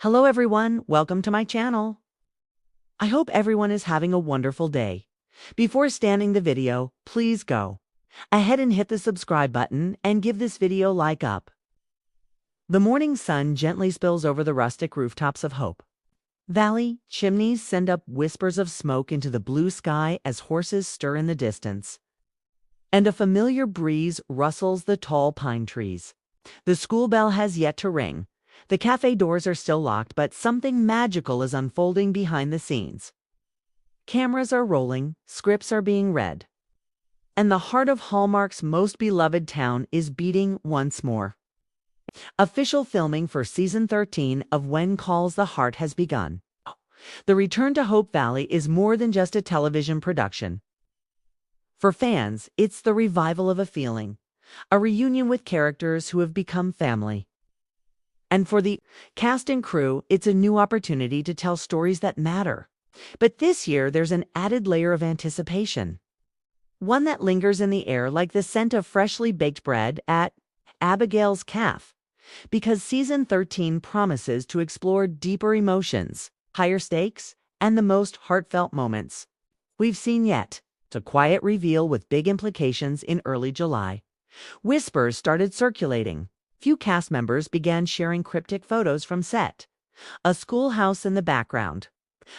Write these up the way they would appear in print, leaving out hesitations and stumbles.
Hello everyone, welcome to my channel. I hope everyone is having a wonderful day. Before starting the video, please go ahead and hit the subscribe button and give this video a like up. The morning sun gently spills over the rustic rooftops of Hope Valley. Chimneys send up whispers of smoke into the blue sky as horses stir in the distance, and a familiar breeze rustles the tall pine trees. The school bell has yet to ring. The cafe doors are still locked, but something magical is unfolding behind the scenes. Cameras are rolling, scripts are being read, and the heart of Hallmark's most beloved town is beating once more. Official filming for Season 13 of When Calls the Heart has begun. The return to Hope Valley is more than just a television production. For fans, it's the revival of a feeling, a reunion with characters who have become family. And for the cast and crew, it's a new opportunity to tell stories that matter. But this year, there's an added layer of anticipation, one that lingers in the air like the scent of freshly baked bread at Abigail's Cafe, because Season 13 promises to explore deeper emotions, higher stakes, and the most heartfelt moments we've seen yet. It's a quiet reveal with big implications in early July. Whispers started circulating. Few cast members began sharing cryptic photos from set. A schoolhouse in the background,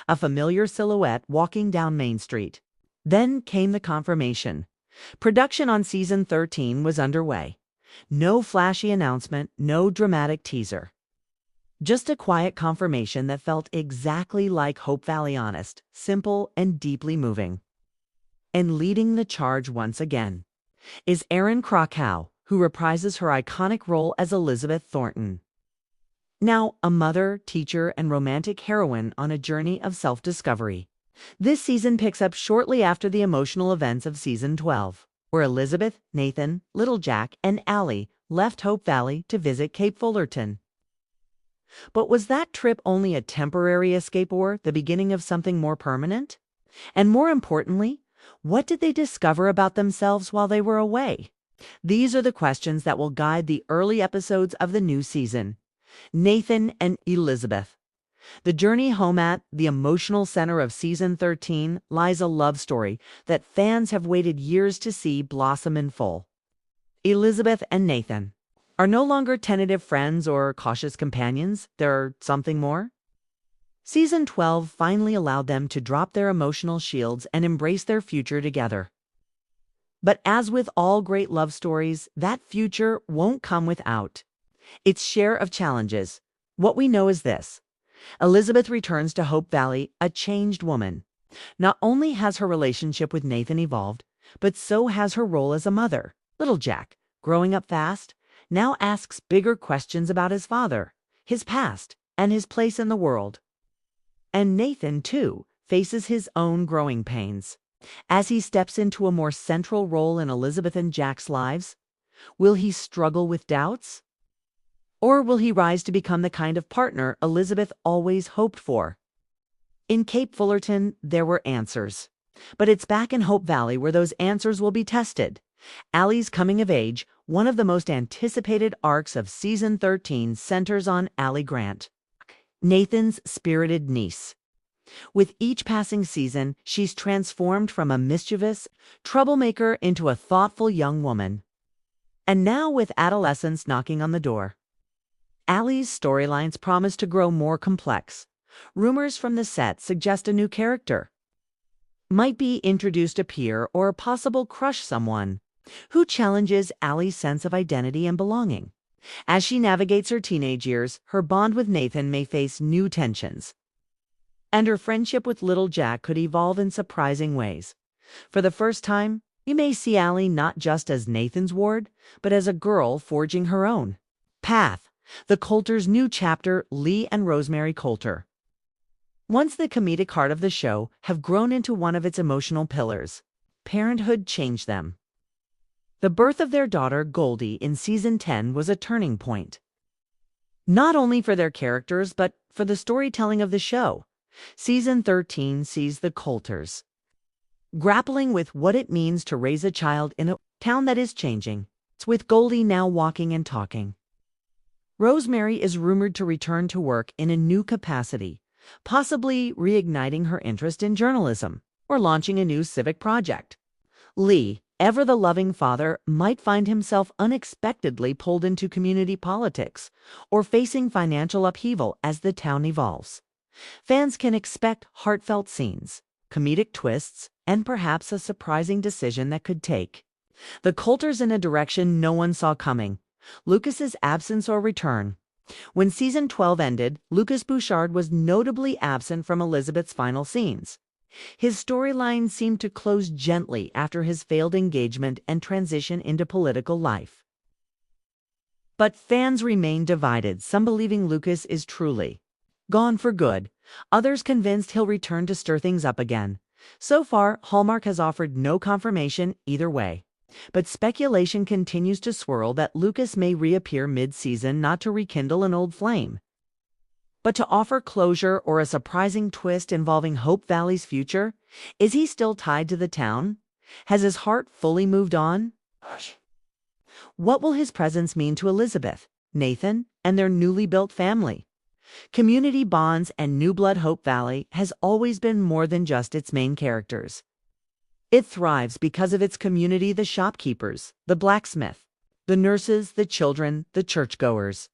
a familiar silhouette walking down Main Street. Then came the confirmation. Production on Season 13 was underway. No flashy announcement, no dramatic teaser. Just a quiet confirmation that felt exactly like Hope Valley, honest, simple, and deeply moving. And leading the charge once again is Erin Krakow, who reprises her iconic role as Elizabeth Thornton. Now a mother, teacher, and romantic heroine on a journey of self-discovery. This season picks up shortly after the emotional events of Season 12, where Elizabeth, Nathan, little Jack, and Alli left Hope Valley to visit Cape Fullerton. But was that trip only a temporary escape or the beginning of something more permanent? And more importantly, what did they discover about themselves while they were away? These are the questions that will guide the early episodes of the new season. Nathan and Elizabeth. The journey home at the emotional center of Season 13 lies a love story that fans have waited years to see blossom in full. Elizabeth and Nathan are no longer tentative friends or cautious companions. They're something more. Season 12 finally allowed them to drop their emotional shields and embrace their future together. But as with all great love stories, that future won't come without its share of challenges. What we know is this: Elizabeth returns to Hope Valley a changed woman. Not only has her relationship with Nathan evolved, but so has her role as a mother. Little Jack, growing up fast, now asks bigger questions about his father, his past, and his place in the world. And Nathan, too, faces his own growing pains. As he steps into a more central role in Elizabeth and Jack's lives, will he struggle with doubts? Or will he rise to become the kind of partner Elizabeth always hoped for? In Cape Fullerton, there were answers. But it's back in Hope Valley where those answers will be tested. Alli's coming of age, one of the most anticipated arcs of Season 13, centers on Alli Grant, Nathan's spirited niece. With each passing season, she's transformed from a mischievous troublemaker into a thoughtful young woman. And now, with adolescence knocking on the door, Alli's storylines promise to grow more complex. Rumors from the set suggest a new character might be introduced, a peer or a possible crush, someone who challenges Alli's sense of identity and belonging. As she navigates her teenage years, her bond with Nathan may face new tensions, and her friendship with little Jack could evolve in surprising ways. For the first time, we may see Alli not just as Nathan's ward, but as a girl forging her own path. The Coulter's new chapter, Lee and Rosemary Coulter, once the comedic heart of the show, have grown into one of its emotional pillars. Parenthood changed them. The birth of their daughter, Goldie, in Season 10 was a turning point, not only for their characters, but for the storytelling of the show. Season 13 sees the Coulters grappling with what it means to raise a child in a town that is changing. It's with Goldie now walking and talking, Rosemary is rumored to return to work in a new capacity, possibly reigniting her interest in journalism or launching a new civic project. Lee, ever the loving father, might find himself unexpectedly pulled into community politics or facing financial upheaval as the town evolves. Fans can expect heartfelt scenes, comedic twists, and perhaps a surprising decision that could take the Coulters in a direction no one saw coming: Lucas's absence or return. When season 12 ended, Lucas Bouchard was notably absent from Elizabeth's final scenes. His storyline seemed to close gently after his failed engagement and transition into political life. But fans remain divided, some believing Lucas is truly gone for good, others convinced he'll return to stir things up again. So far, Hallmark has offered no confirmation either way. But speculation continues to swirl that Lucas may reappear mid-season, not to rekindle an old flame, but to offer closure or a surprising twist involving Hope Valley's future. Is he still tied to the town? Has his heart fully moved on? What will his presence mean to Elizabeth, Nathan, and their newly built family? Community bonds and new blood. Hope Valley has always been more than just its main characters. It thrives because of its community: the shopkeepers, the blacksmith, the nurses, the children, the churchgoers.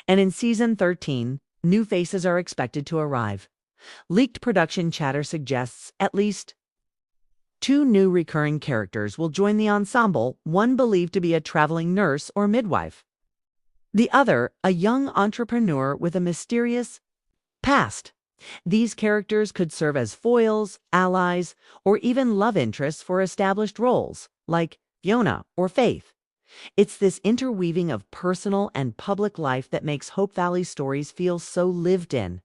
And in season 13, new faces are expected to arrive. Leaked production chatter suggests at least 2 new recurring characters will join the ensemble, one believed to be a traveling nurse or midwife, the other a young entrepreneur with a mysterious past. These characters could serve as foils, allies, or even love interests for established roles, like Fiona or Faith. It's this interweaving of personal and public life that makes Hope Valley stories feel so lived in.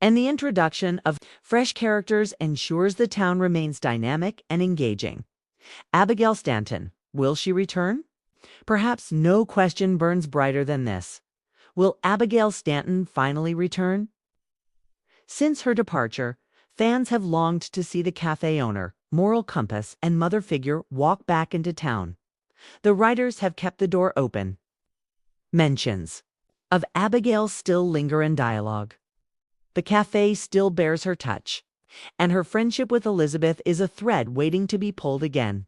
And the introduction of fresh characters ensures the town remains dynamic and engaging. Abigail Stanton, will she return? Perhaps no question burns brighter than this. Will Abigail Stanton finally return? Since her departure, fans have longed to see the cafe owner, moral compass, and mother figure walk back into town. The writers have kept the door open. Mentions of Abigail still linger in dialogue. The cafe still bears her touch, and her friendship with Elizabeth is a thread waiting to be pulled again.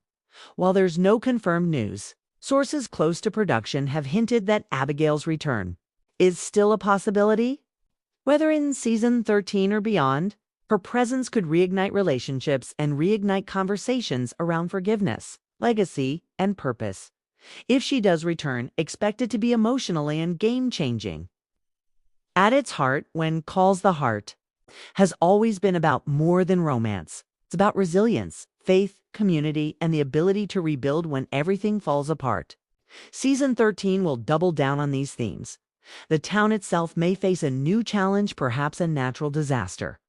While there's no confirmed news, sources close to production have hinted that Abigail's return is still a possibility. Whether in season 13 or beyond, her presence could reignite relationships and reignite conversations around forgiveness, legacy, and purpose. If she does return, expect it to be emotionally and game-changing. At its heart, When Calls the Heart has always been about more than romance. It's about resilience, faith, community, and the ability to rebuild when everything falls apart. Season 13 will double down on these themes. The town itself may face a new challenge, perhaps a natural disaster,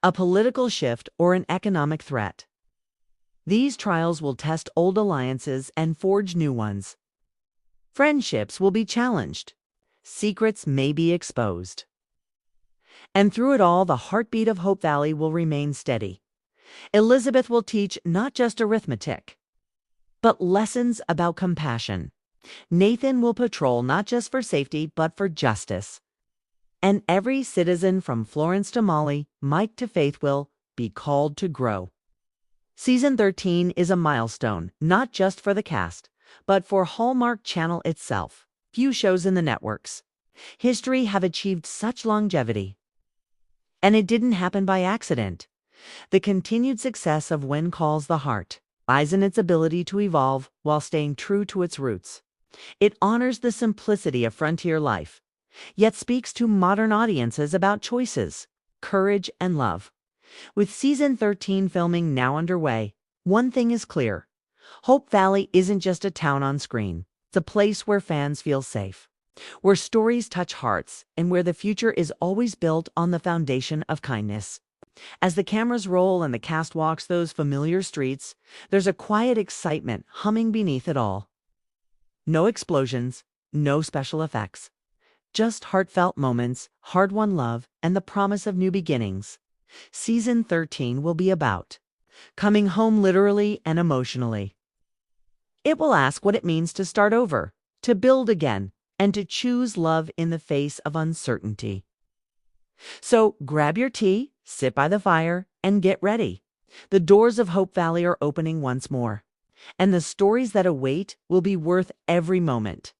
a political shift, or an economic threat. These trials will test old alliances and forge new ones. Friendships will be challenged. Secrets may be exposed. And through it all, the heartbeat of Hope Valley will remain steady. Elizabeth will teach not just arithmetic, but lessons about compassion. Nathan will patrol not just for safety, but for justice. And every citizen from Florence to Molly, Mike to Faith will be called to grow. Season 13 is a milestone, not just for the cast, but for Hallmark Channel itself. Few shows in the network's history have achieved such longevity. And it didn't happen by accident. The continued success of When Calls the Heart lies in its ability to evolve while staying true to its roots. It honors the simplicity of frontier life, yet speaks to modern audiences about choices, courage, and love. With season 13 filming now underway, one thing is clear: Hope Valley isn't just a town on screen. It's a place where fans feel safe, where stories touch hearts, and where the future is always built on the foundation of kindness. As the cameras roll and the cast walks those familiar streets, there's a quiet excitement humming beneath it all. No explosions, no special effects. Just heartfelt moments, hard-won love, and the promise of new beginnings. Season 13 will be about coming home literally and emotionally. It will ask what it means to start over, to build again, and to choose love in the face of uncertainty. So grab your tea, sit by the fire, and get ready. The doors of Hope Valley are opening once more, and the stories that await will be worth every moment.